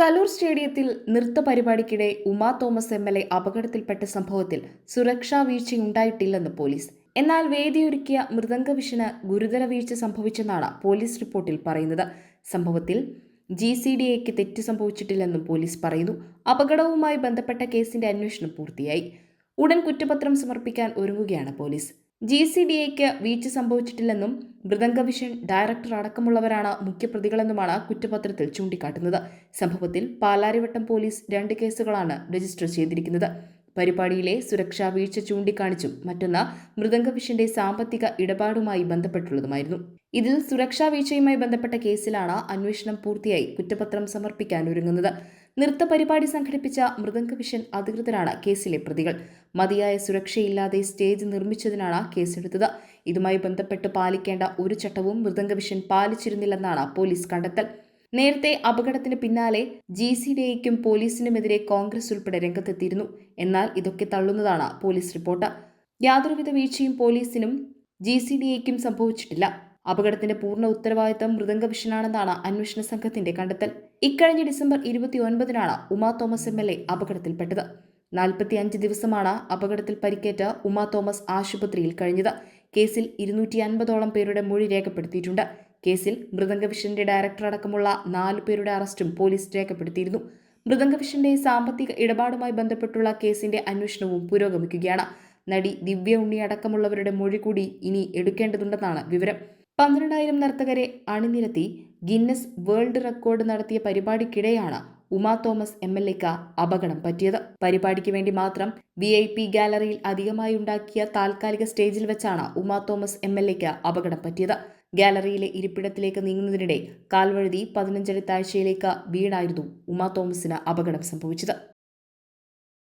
കലൂർ സ്റ്റേഡിയത്തിൽ നൃത്ത പരിപാടിക്കിടെ Uma Thomas MLA അപകടത്തിൽപ്പെട്ട സംഭവത്തിൽ സുരക്ഷാ വീഴ്ചയുണ്ടായിട്ടില്ലെന്ന് പോലീസ്. എന്നാൽ വേദിയൊരുക്കിയ മൃദംഗവിഷന് ഗുരുതര വീഴ്ച സംഭവിച്ചെന്നാണ് പോലീസ് റിപ്പോർട്ടിൽ പറയുന്നത്. സംഭവത്തിൽ GCDAക്ക് തെറ്റ് സംഭവിച്ചിട്ടില്ലെന്നും പോലീസ് പറയുന്നു. അപകടവുമായി ബന്ധപ്പെട്ട കേസിന്റെ അന്വേഷണം പൂർത്തിയായി. ഉടൻ കുറ്റപത്രം സമർപ്പിക്കാൻ ഒരുങ്ങുകയാണ് പോലീസ്. GCDAക്ക് വീഴ്ച സംഭവിച്ചിട്ടില്ലെന്നും മൃദംഗവിഷൻ ഡയറക്ടർ അടക്കമുള്ളവരാണ് മുഖ്യപ്രതികളെന്നുമാണ് കുറ്റപത്രത്തിൽ ചൂണ്ടിക്കാട്ടുന്നത്. സംഭവത്തിൽ പാലാരിവട്ടം പോലീസ് 2 കേസുകളാണ് രജിസ്റ്റർ ചെയ്തിരിക്കുന്നത്. പരിപാടിയിലെ സുരക്ഷാ വീഴ്ച ചൂണ്ടിക്കാണിച്ചും മറ്റൊന്ന് മൃദംഗവിഷന്റെ സാമ്പത്തിക ഇടപാടുമായി ബന്ധപ്പെട്ടുള്ളതുമായിരുന്നു. ഇതിൽ സുരക്ഷാ വീഴ്ചയുമായി ബന്ധപ്പെട്ട കേസിലാണ് അന്വേഷണം പൂർത്തിയായി കുറ്റപത്രം സമർപ്പിക്കാൻ ഒരുങ്ങുന്നത്. നൃത്ത പരിപാടി സംഘടിപ്പിച്ച മൃദംഗവിഷൻ അധികൃതരാണ് കേസിലെ പ്രതികൾ. മതിയായ സുരക്ഷയില്ലാതെ സ്റ്റേജ് നിർമ്മിച്ചതിനാണ് കേസെടുത്തത്. ഇതുമായി ബന്ധപ്പെട്ട് പാലിക്കേണ്ട ഒരു ചട്ടവും മൃദംഗവിഷൻ പാലിച്ചിരുന്നില്ലെന്നാണ് പോലീസ് കണ്ടെത്തൽ. നേരത്തെ അപകടത്തിന് പിന്നാലെ GCDAയ്ക്കും പോലീസിനുമെതിരെ കോൺഗ്രസ് ഉൾപ്പെടെ രംഗത്തെത്തിയിരുന്നു. എന്നാൽ ഇതൊക്കെ തള്ളുന്നതാണ് പോലീസ് റിപ്പോർട്ട്. യാതൊരുവിധ വീഴ്ചയും പോലീസിനും GCDAയ്ക്കും സംഭവിച്ചിട്ടില്ല. അപകടത്തിന്റെ പൂർണ്ണ ഉത്തരവാദിത്തം മൃദംഗവിഷനാണെന്നാണ് അന്വേഷണ സംഘത്തിന്റെ കണ്ടെത്തൽ. ഇക്കഴിഞ്ഞ ഡിസംബർ 29-നാണ് ഉമാ തോമസ് എം.എൽ.എ അപകടത്തിൽപ്പെട്ടത്. 45 ദിവസമാണ് അപകടത്തിൽ പരിക്കേറ്റ ഉമാ തോമസ് ആശുപത്രിയിൽ കഴിഞ്ഞത്. കേസിൽ 250ഓളം പേരുടെ മൊഴി രേഖപ്പെടുത്തിയിട്ടുണ്ട്. കേസിൽ മൃദംഗവിഷന്റെ ഡയറക്ടർ അടക്കമുള്ള 4 പേരുടെ അറസ്റ്റും പോലീസ് രേഖപ്പെടുത്തിയിരുന്നു. മൃദംഗവിഷന്റെ സാമ്പത്തിക ഇടപാടുമായി ബന്ധപ്പെട്ടുള്ള കേസിന്റെ അന്വേഷണവും പുരോഗമിക്കുകയാണ്. നടി ദിവ്യ ഉണ്ണി അടക്കമുള്ളവരുടെ മൊഴി കൂടി ഇനി എടുക്കേണ്ടതുണ്ടെന്നാണ് വിവരം. 12,000 നർത്തകരെ അണിനിരത്തി ഗിന്നസ് വേൾഡ് റെക്കോർഡ് നടത്തിയ പരിപാടിക്കിടെയാണ് ഉമാ തോമസ് എം.എൽ.എക്ക് അപകടം പറ്റിയത്. പരിപാടിക്ക് വേണ്ടി മാത്രം VIP ഗാലറിയിൽ അധികമായി ഉണ്ടാക്കിയ താൽക്കാലിക സ്റ്റേജിൽ വെച്ചാണ് ഉമാ തോമസ് എം.എൽ.എക്ക് അപകടം പറ്റിയത്. ഗാലറിയിലെ ഇരിപ്പിടത്തിലേക്ക് നീങ്ങുന്നതിനിടെ കാൽവഴുതി 15 അടി താഴ്ചയിലേക്ക് വീണായിരുന്നു ഉമാ തോമസിന് അപകടം സംഭവിച്ചത്.